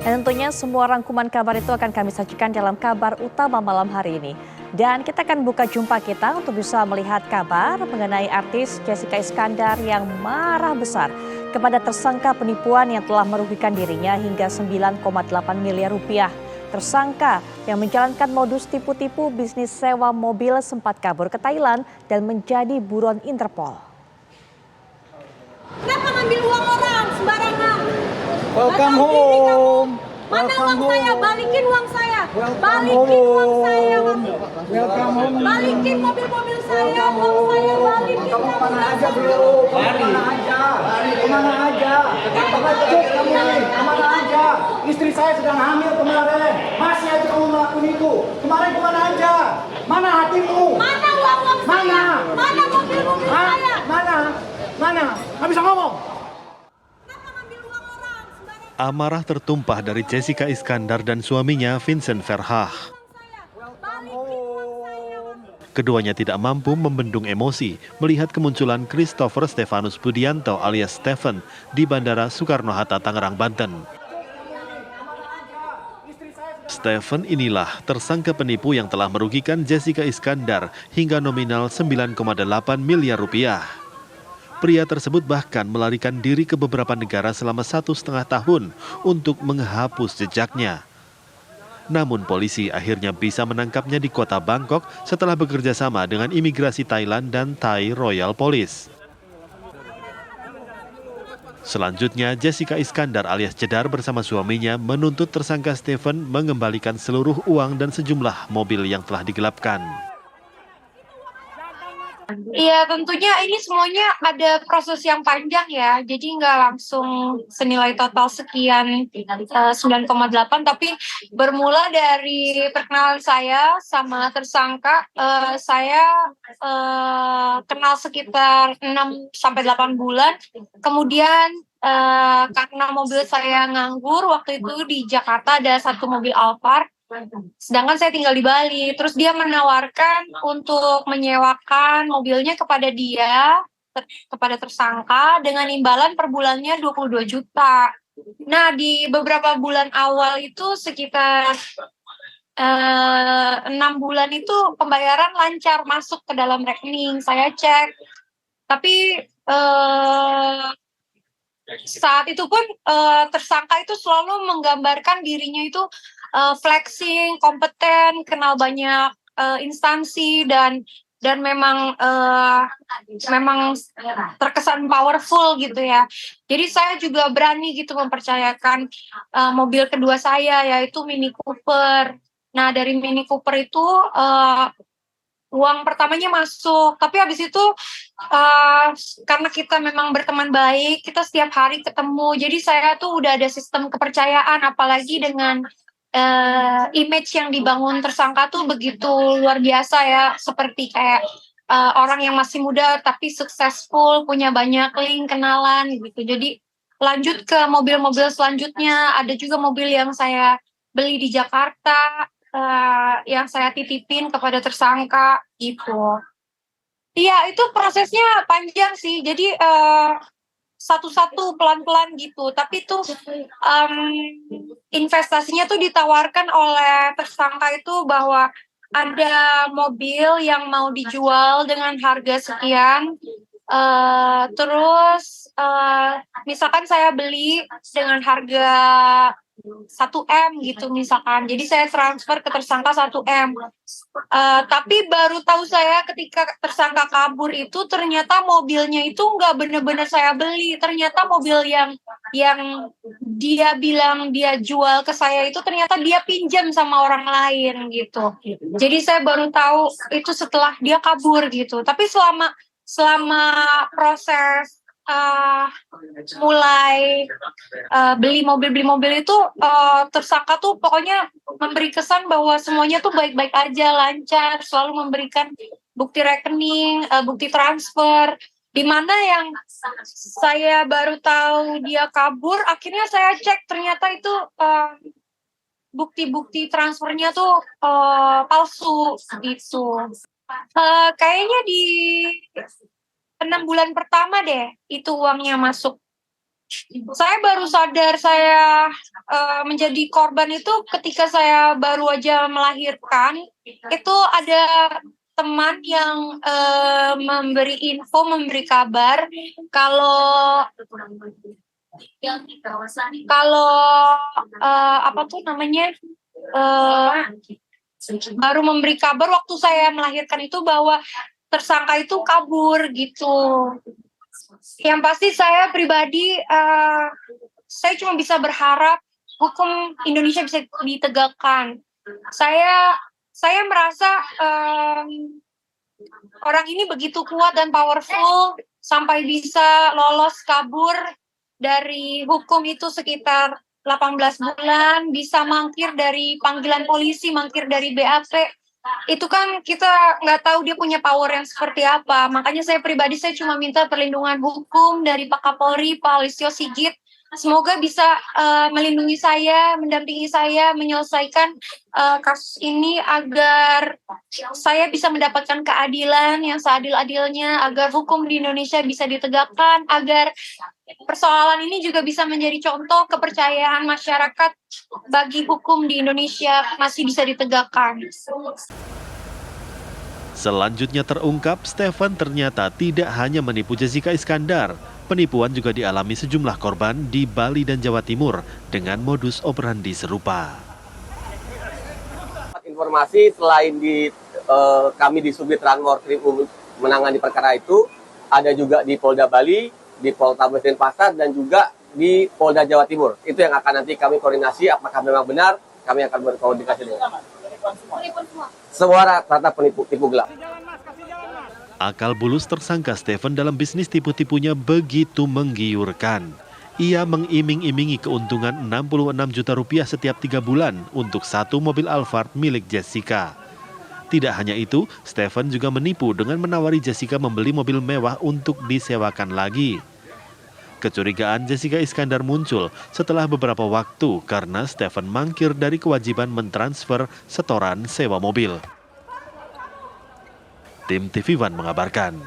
Dan tentunya semua rangkuman kabar itu akan kami sajikan dalam kabar utama malam hari ini. Dan kita akan buka jumpa kita untuk bisa melihat kabar mengenai artis Jessica Iskandar yang marah besar kepada tersangka penipuan yang telah merugikan dirinya hingga 9,8 miliar rupiah. Tersangka yang menjalankan modus tipu-tipu bisnis sewa mobil sempat kabur ke Thailand dan menjadi buron Interpol. Kenapa ngambil uang orang sembarangan? Welcome home. Mana uang saya? Balikin uang saya. Welcome Balikin uang saya. Welcome home. Balikin mobil-mobil saya. Uang saya balikin. Kamu kemana aja bro? Kemana aja? Kemana aja? Pengecut kamu nih. Kemana aja? Istri saya sedang hamil kemarin. Masih aja kamu melakukan itu. Kemarin kemana aja? Mana hatimu? Mana uang saya? Mana mobil-mobil saya? Mana? Nggak bisa ngomong. Kenapa ngambil uang orang sembarangan? Amarah tertumpah dari Jessica Iskandar dan suaminya Vincent Verhaagh. Keduanya tidak mampu membendung emosi melihat kemunculan Christopher Stefanus Budianto alias Stephen di Bandara Soekarno-Hatta, Tangerang, Banten. Stephen inilah tersangka penipu yang telah merugikan Jessica Iskandar hingga nominal 9,8 miliar rupiah. Pria tersebut bahkan melarikan diri ke beberapa negara selama 1,5 tahun untuk menghapus jejaknya. Namun polisi akhirnya bisa menangkapnya di kota Bangkok setelah bekerja sama dengan imigrasi Thailand dan Thai Royal Police. Selanjutnya, Jessica Iskandar alias Jedar bersama suaminya menuntut tersangka Stephen mengembalikan seluruh uang dan sejumlah mobil yang telah digelapkan. Iya, tentunya ini semuanya ada proses yang panjang ya. Jadi nggak langsung senilai total sekian 9,8, tapi bermula dari perkenalan saya sama tersangka. Saya kenal sekitar 6-8 bulan. Kemudian karena mobil saya nganggur, waktu itu di Jakarta ada satu mobil Alphard. Sedangkan saya tinggal di Bali, terus dia menawarkan untuk menyewakan mobilnya kepada dia, kepada tersangka, dengan imbalan per bulannya 22 juta. Nah, di beberapa bulan awal itu sekitar 6 bulan itu pembayaran lancar masuk ke dalam rekening, saya cek. Tapi saat itu pun tersangka itu selalu menggambarkan dirinya itu flexing, kompeten, kenal banyak instansi dan memang terkesan powerful gitu ya. Jadi saya juga berani gitu mempercayakan mobil kedua saya, yaitu Mini Cooper. Nah, dari Mini Cooper itu uang pertamanya masuk, tapi habis itu karena kita memang berteman baik, kita setiap hari ketemu, jadi saya tuh udah ada sistem kepercayaan, apalagi dengan image yang dibangun tersangka tuh begitu luar biasa ya, seperti kayak orang yang masih muda tapi successful, punya banyak link kenalan gitu. Jadi lanjut ke mobil-mobil selanjutnya, ada juga mobil yang saya beli di Jakarta, yang saya titipin kepada tersangka gitu. Iya, itu prosesnya panjang sih. Jadi satu-satu pelan-pelan gitu. Tapi tuh investasinya tuh ditawarkan oleh tersangka itu bahwa ada mobil yang mau dijual dengan harga sekian. Terus misalkan saya beli dengan harga 1M gitu misalkan. Jadi saya transfer ke tersangka 1M. Tapi baru tahu saya ketika tersangka kabur itu ternyata mobilnya itu nggak benar-benar saya beli. Ternyata mobil yang dia bilang dia jual ke saya itu ternyata dia pinjam sama orang lain gitu. Jadi saya baru tahu itu setelah dia kabur gitu. Tapi selama proses mulai beli mobil itu tersangka tuh pokoknya memberi kesan bahwa semuanya tuh baik-baik aja, lancar, selalu memberikan bukti rekening, bukti transfer. Di mana yang saya baru tahu dia kabur, akhirnya saya cek ternyata itu bukti-bukti transfernya tuh palsu gitu. Kayaknya di 6 bulan pertama deh itu uangnya masuk. Saya baru sadar saya menjadi korban itu ketika saya baru aja melahirkan. Itu ada teman yang memberi info, memberi kabar kalau apa tuh namanya, baru memberi kabar waktu saya melahirkan itu bahwa tersangka itu kabur gitu. Yang pasti saya pribadi, saya cuma bisa berharap hukum Indonesia bisa ditegakkan. Saya merasa orang ini begitu kuat dan powerful sampai bisa lolos kabur dari hukum itu sekitar 18 bulan, bisa mangkir dari panggilan polisi, mangkir dari BAP. Itu kan kita nggak tahu dia punya power yang seperti apa. Makanya saya pribadi saya cuma minta perlindungan hukum dari Pak Kapolri, Pak Listio Sigit. Semoga bisa melindungi saya, mendampingi saya, menyelesaikan kasus ini agar saya bisa mendapatkan keadilan yang seadil-adilnya, agar hukum di Indonesia bisa ditegakkan, agar persoalan ini juga bisa menjadi contoh kepercayaan masyarakat bagi hukum di Indonesia masih bisa ditegakkan. Selanjutnya terungkap, Stefan ternyata tidak hanya menipu Jessica Iskandar. Penipuan juga dialami sejumlah korban di Bali dan Jawa Timur dengan modus operandi serupa. Informasi selain kami di Subdit Ranmor menangani perkara itu, ada juga di Polda Bali, di Polres Denpasar, dan juga di Polda Jawa Timur. Itu yang akan nanti kami koordinasi apakah memang benar, kami akan berkoordinasi dengan semua rata penipu gelap. Akal bulus tersangka Stefan dalam bisnis tipu-tipunya begitu menggiurkan. Ia mengiming-imingi keuntungan 66 juta rupiah setiap 3 bulan untuk satu mobil Alphard milik Jessica. Tidak hanya itu, Stefan juga menipu dengan menawari Jessica membeli mobil mewah untuk disewakan lagi. Kecurigaan Jessica Iskandar muncul setelah beberapa waktu karena Stefan mangkir dari kewajiban mentransfer setoran sewa mobil. Tim TV One mengabarkan.